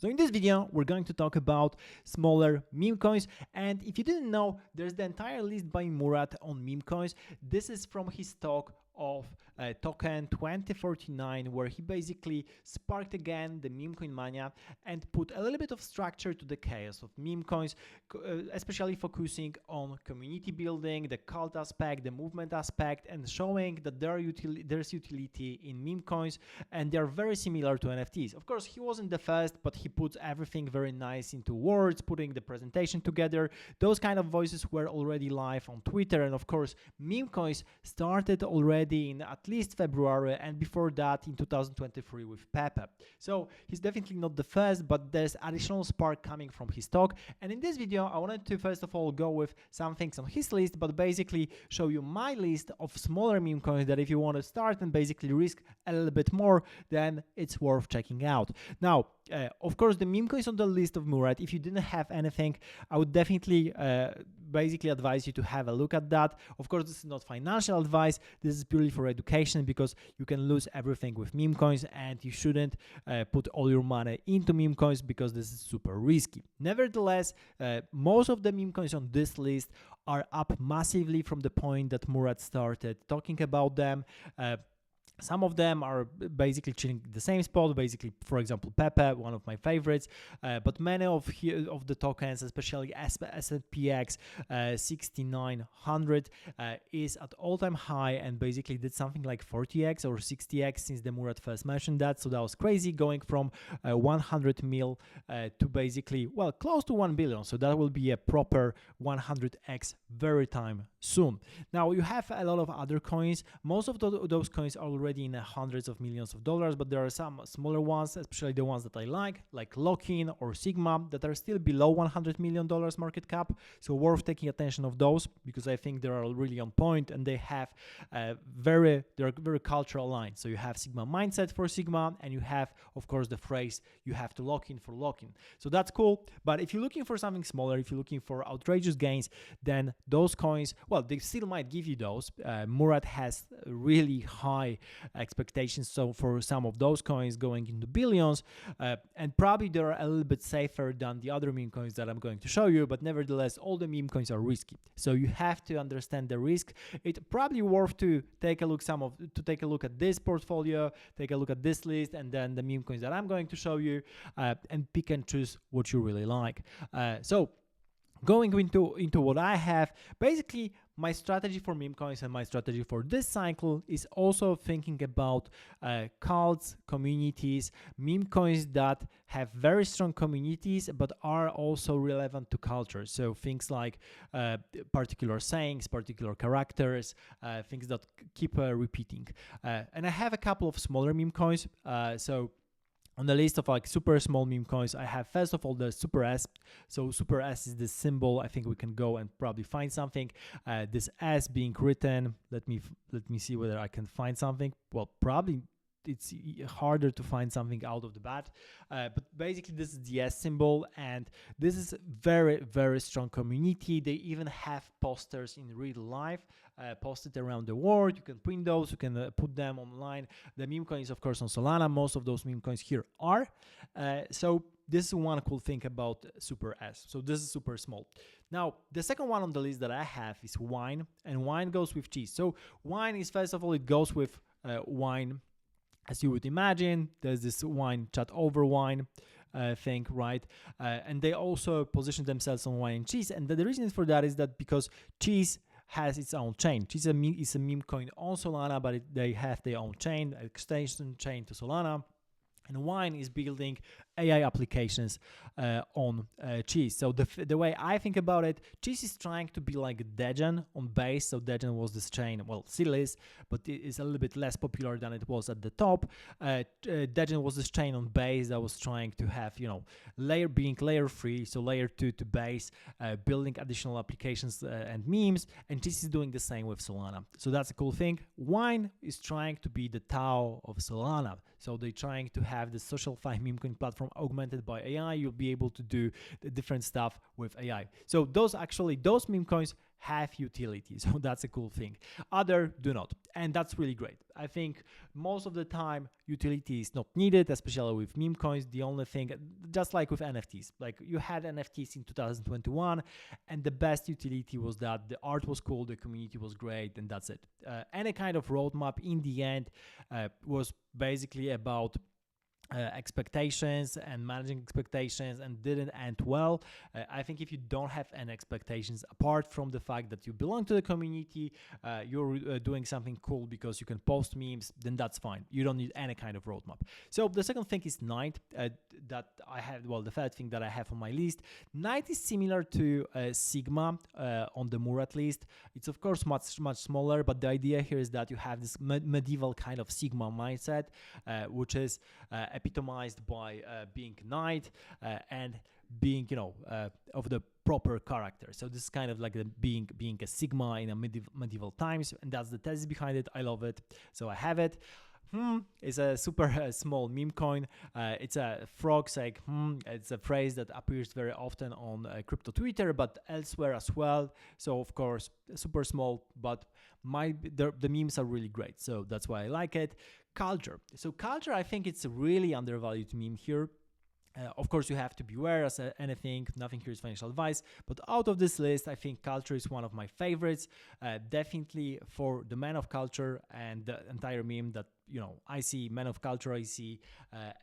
So in this video, we're going to talk about smaller meme coins. And if you didn't know, there's the entire list by Murat on Memecoins. This is from his talk of token 2049, where he basically sparked again the memecoin mania and put a little bit of structure to the chaos of meme coins, especially focusing on community building, the cult aspect, the movement aspect, and showing that there's utility in meme coins and they're very similar to NFTs. Of course, he wasn't the first, but he puts everything very nice into words, putting the presentation together. Those kind of voices were already live on Twitter, and of course, meme coins started already in at least February, and before that in 2023 with Pepe. So he's definitely not the first, but there's additional spark coming from his talk. And in this video, I wanted to first of all go with some things on his list, but basically show you my list of smaller meme coins that if you want to start and basically risk a little bit more, then it's worth checking out. Now, of course, the meme coins on the list of Murat, if you didn't have anything, I would definitely basically advise you to have a look at that. Of course, this is not financial advice. This is purely for education, because you can lose everything with meme coins and you shouldn't put all your money into meme coins because this is super risky. Nevertheless, most of the meme coins on this list are up massively from the point that Murat started talking about them. Some of them are basically chilling the same spot, basically, for example, Pepe, one of my favorites, but many of the tokens, especially SPX 6900, is at all-time high and basically did something like 40x or 60x since the Murat first mentioned that. So that was crazy, going from 100 mil to basically, well, close to 1 billion. So that will be a proper 100x very time soon. Now, you have a lot of other coins. Most of those coins are already in the hundreds of millions of dollars, but there are some smaller ones, especially the ones that I like Lock-in or Sigma, that are still below $100 million market cap. So worth taking attention of those, because I think they are really on point and they have they're very cultural aligned. So you have Sigma mindset for Sigma, and you have, of course, the phrase you have to lock in for lock-in. So that's cool. But if you're looking for something smaller, if you're looking for outrageous gains, then those coins, well, they still might give you those. Murat has really high expectations, so for some of those coins going into billions, and probably they're a little bit safer than the other meme coins that I'm going to show you, but nevertheless all the meme coins are risky, so you have to understand the risk. It's probably worth to take a look at this portfolio, take a look at this list, and then the meme coins that I'm going to show you, and pick and choose what you really like. So going into what I have, basically my strategy for meme coins and my strategy for this cycle is also thinking about cults, communities, meme coins that have very strong communities but are also relevant to culture. So things like particular sayings, particular characters, things that keep repeating. And I have a couple of smaller meme coins. So on the list of like super small meme coins, I have first of all the Super S. So Super S is the symbol. I think we can go and probably find something. This S being written. Let me see whether I can find something. Well, probably it's harder to find something out of the bat, but basically this is the S symbol, and this is very strong community. They even have posters in real life posted around the world. You can print those, you can put them online. The meme coin is of course on Solana. Most of those meme coins here are so this is one cool thing about Super S. So this is super small. Now, the second one on the list that I have is wine, and wine goes with cheese. So wine is, first of all, it goes with wine. As you would imagine, there's this wine chat over wine thing, right? And they also position themselves on wine and cheese. And the reason for that is that because cheese has its own chain. Cheese is a meme coin on Solana, but they have their own chain, extension chain to Solana. And wine is building AI applications on cheese. So the way I think about it, cheese is trying to be like Degen on base. So Degen was this chain, well, still is, but it is a little bit less popular than it was at the top. Degen was this chain on base that was trying to have, you know, being layer free, so layer 2 to base, building additional applications and memes. And cheese is doing the same with Solana. So that's a cool thing. Wine is trying to be the Tao of Solana. So they're trying to have the SocialFi meme coin platform augmented by AI. You'll be able to do the different stuff with AI. So those meme coins have utility, so that's a cool thing. Other do not, and that's really great. I think most of the time utility is not needed, especially with meme coins. The only thing, just like with NFTs, like you had NFTs in 2021 and the best utility was that the art was cool, the community was great, and that's it. Any kind of roadmap in the end was basically about expectations and managing expectations, and didn't end well. I think if you don't have any expectations apart from the fact that you belong to the community, you're doing something cool because you can post memes, then that's fine. You don't need any kind of roadmap. So the second thing is Night that I have, well, the third thing that I have on my list. Night is similar to Sigma on the Murat list. It's of course much smaller, but the idea here is that you have this medieval kind of Sigma mindset, which is epitomized by being knight and being, you know, of the proper character. So this is kind of like being a Sigma in a medieval times, and that's the thesis behind it. I love it, so I have it. It's a super small meme coin. It's a frog saying It's a phrase that appears very often on crypto Twitter, but elsewhere as well. So of course, super small, but the memes are really great. So that's why I like it. Culture. So culture, I think it's a really undervalued meme here. Of course, you have to beware as anything. Nothing here is financial advice. But out of this list, I think culture is one of my favorites. Definitely for the man of culture and the entire meme that, you know, I see, man of culture, I see.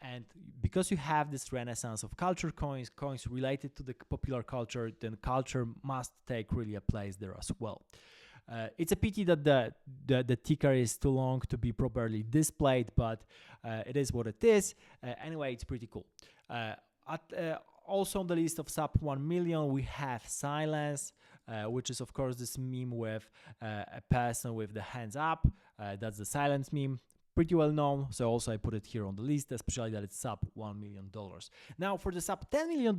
And because you have this renaissance of culture coins related to the popular culture, then culture must take really a place there as well. It's a pity that the ticker is too long to be properly displayed, but it is what it is. Anyway, it's pretty cool. Also on the list of sub 1 million, we have Silence, which is of course this meme with a person with the hands up. That's the Silence meme. Pretty well known, so also I put it here on the list, especially that it's sub $1 million. Now for the sub $10 million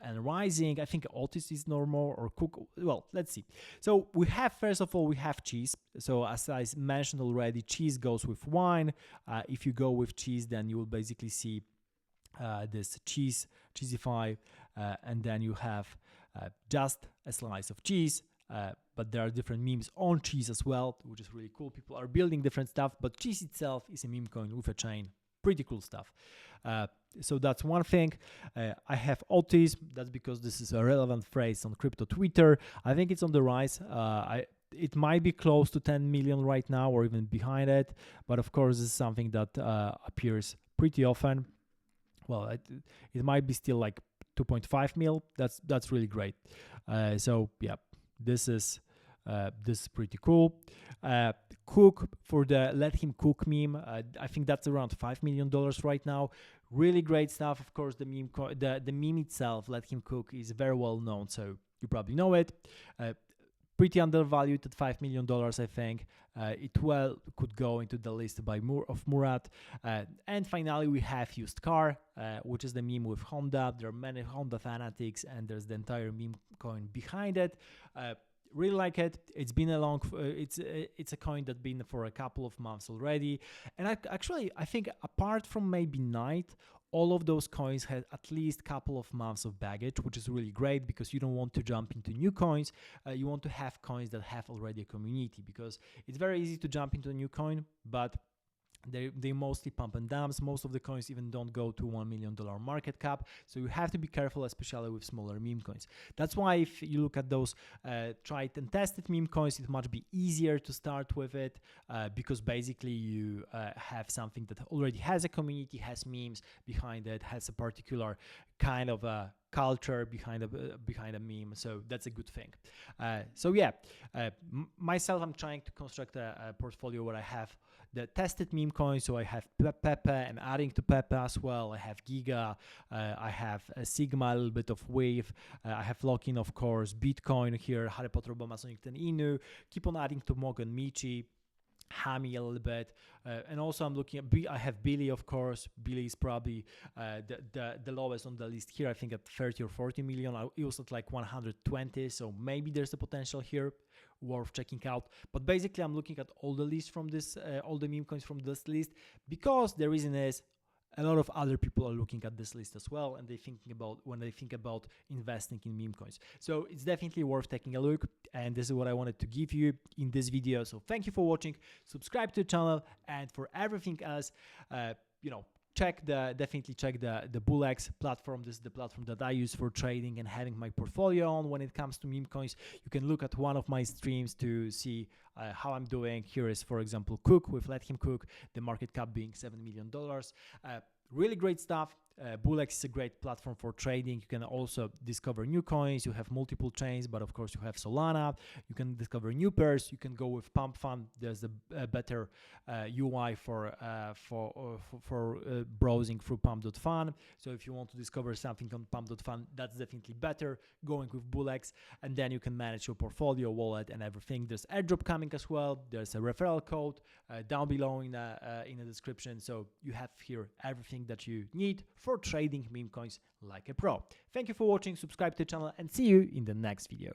and rising, I think AUTISM is normal, or Cook. Well, let's see. So we have, first of all, we have cheese. So as I mentioned already, cheese goes with wine. If you go with cheese, then you will basically see this cheesify, and then you have just a slice of cheese. But there are different memes on cheese as well, which is really cool. People are building different stuff, but cheese itself is a meme coin with a chain. Pretty cool stuff. So that's one thing. I have AUTISM. That's because this is a relevant phrase on crypto Twitter. I think it's on the rise. It might be close to 10 million right now, or even behind it. But of course, this is something that appears pretty often. Well, it might be still like 2.5 mil. That's really great. So yeah. This is pretty cool. Cook, for the Let Him Cook meme, I think that's around $5 million right now. Really great stuff. Of course, the meme itself, Let Him Cook, is very well known, so you probably know it. Pretty undervalued at $5 million, I think. It well could go into the list by Murat. And finally, we have USEDCAR, which is the meme with Honda. There are many Honda fanatics, and there's the entire meme coin behind it. Really like it. It's been it's a coin that's been for a couple of months already. And I think apart from maybe Night, all of those coins had at least a couple of months of baggage, which is really great because you don't want to jump into new coins. You want to have coins that have already a community, because it's very easy to jump into a new coin, but they mostly pump and dumps. Most of the coins even don't go to $1 million market cap, so you have to be careful, especially with smaller meme coins. That's why if you look at those tried and tested meme coins, it might be easier to start with it, because basically you have something that already has a community, has memes behind it, has a particular kind of a culture behind a meme, so that's a good thing. So yeah, myself, I'm trying to construct a portfolio where I have the tested meme coins. So I have Pepe, and adding to Pepe as well, I have Giga, I have Sigma, a little bit of Wave, I have Lock-in, of course, Bitcoin here, Harry Potter, Obama, Sonic, and Inu. Keep on adding to Mog and Michi, Hami a little bit, and also I'm looking at I have Billy, of course. Billy is probably the lowest on the list here. I think at 30 or 40 million. It was at like 120, so maybe there's a potential here worth checking out. But basically, I'm looking at all the lists from this, all the meme coins from this list, because the reason is a lot of other people are looking at this list as well, and when they think about investing in meme coins. So it's definitely worth taking a look, and this is what I wanted to give you in this video. So thank you for watching, subscribe to the channel, and for everything else, definitely check the BullX platform. This is the platform that I use for trading and having my portfolio on when it comes to meme coins. You can look at one of my streams to see how I'm doing. Here is, for example, Cook with Let Him Cook, the market cap being $7 million. Really great stuff. BullX is a great platform for trading. You can also discover new coins. You have multiple chains, but of course you have Solana. You can discover new pairs. You can go with Pump Fund. There's a better UI for browsing through Pump.fun. So if you want to discover something on Pump.fun, that's definitely better going with BullX. And then you can manage your portfolio, wallet, and everything. There's airdrop coming as well. There's a referral code down below in the description. So you have here everything that you need for trading meme coins like a pro. Thank you for watching, subscribe to the channel, and see you in the next video.